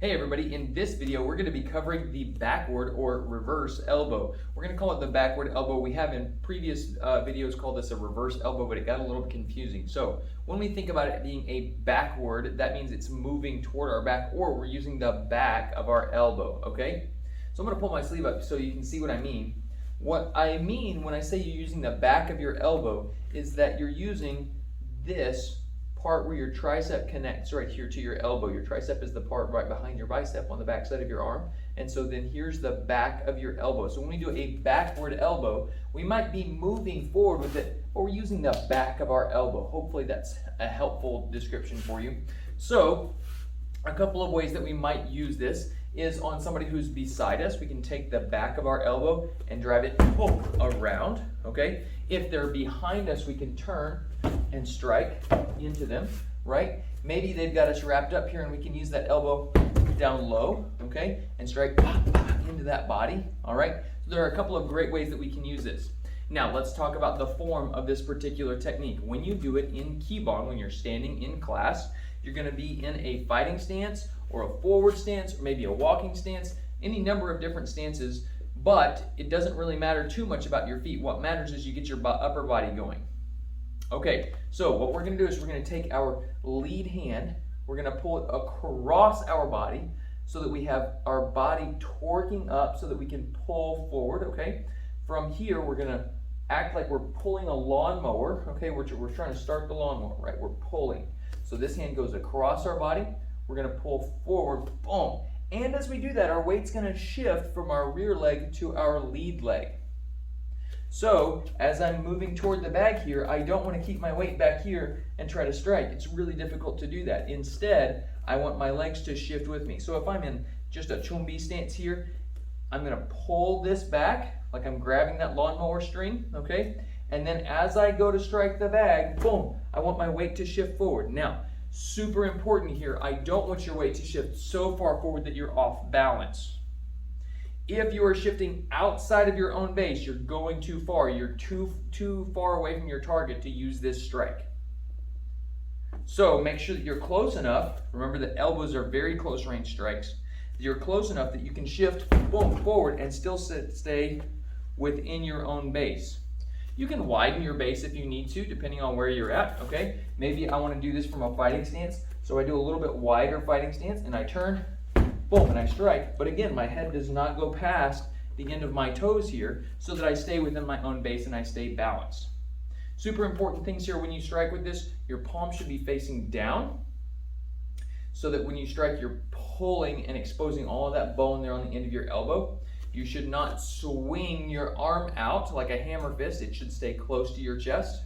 Hey everybody, in this video we're going to be covering the backward or reverse elbow. We're going to call it the backward elbow. We have in previous videos called this a reverse elbow, but it got a little bit confusing. So when we think about it being a backward, that means it's moving toward our back, or we're using the back of our elbow, okay? So I'm going to pull my sleeve up so you can see what I mean. What I mean when I say you're using the back of your elbow is that you're using this part where your tricep connects right here to your elbow. Your tricep is the part right behind your bicep on the back side of your arm. And so then here's the back of your elbow. So when we do a backward elbow, we might be moving forward with it, but we're using the back of our elbow. Hopefully that's a helpful description for you. So a couple of ways that we might use this is on somebody who's beside us. We can take the back of our elbow and drive it around, okay? If they're behind us, we can turn and strike into them, right? Maybe they've got us wrapped up here and we can use that elbow down low, okay? And strike into that body, all right? So there are a couple of great ways that we can use this. Now let's talk about the form of this particular technique. When you do it in Kibon, when you're standing in class, you're gonna be in a fighting stance or a forward stance or maybe a walking stance, any number of different stances, but it doesn't really matter too much about your feet. What matters is you get your upper body going. Okay, so what we're gonna do is we're gonna take our lead hand, we're gonna pull it across our body so that we have our body torquing up so that we can pull forward, okay? From here, we're gonna act like we're pulling a lawnmower, okay? We're trying to start the lawnmower, right? We're pulling. So this hand goes across our body, we're gonna pull forward, boom. And as we do that, our weight's gonna shift from our rear leg to our lead leg. So as I'm moving toward the bag here, I don't want to keep my weight back here and try to strike. It's really difficult to do that. Instead, I want my legs to shift with me. So if I'm in just a chumbi stance here, I'm going to pull this back like I'm grabbing that lawnmower string, okay? And then as I go to strike the bag, boom, I want my weight to shift forward. Now, super important here, I don't want your weight to shift so far forward that you're off balance. If you are shifting outside of your own base, you're going too far. You're too far away from your target to use this strike. So make sure that you're close enough. Remember that elbows are very close range strikes. You're close enough that you can shift, boom, forward and still stay within your own base. You can widen your base if you need to, depending on where you're at, okay? Maybe I want to do this from a fighting stance, so I do a little bit wider fighting stance and I turn, boom, and I strike. But again, my head does not go past the end of my toes here so that I stay within my own base and I stay balanced. Super important things here when you strike with this, your palm should be facing down so that when you strike, you're pulling and exposing all of that bone there on the end of your elbow. You should not swing your arm out like a hammer fist. It should stay close to your chest.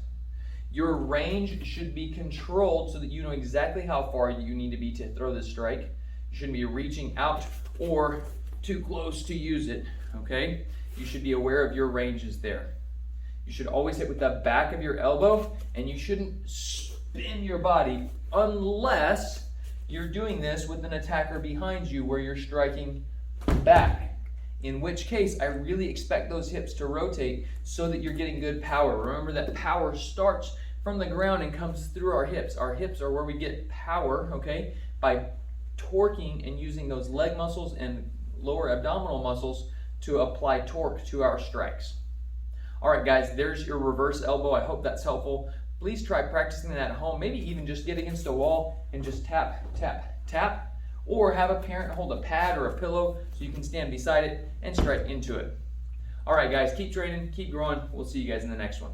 Your range should be controlled so that you know exactly how far you need to be to throw this strike. You shouldn't be reaching out or too close to use it, okay? You should be aware of your ranges there. You should always hit with the back of your elbow, and you shouldn't spin your body unless you're doing this with an attacker behind you where you're striking back. In which case, I really expect those hips to rotate so that you're getting good power. Remember that power starts from the ground and comes through our hips. Our hips are where we get power, okay, by torquing and using those leg muscles and lower abdominal muscles to apply torque to our strikes. All right, guys, there's your reverse elbow. I hope that's helpful. Please try practicing that at home. Maybe even just get against a wall and just tap, tap, tap. Or have a parent hold a pad or a pillow so you can stand beside it and strike into it. All right, guys, keep training, keep growing. We'll see you guys in the next one.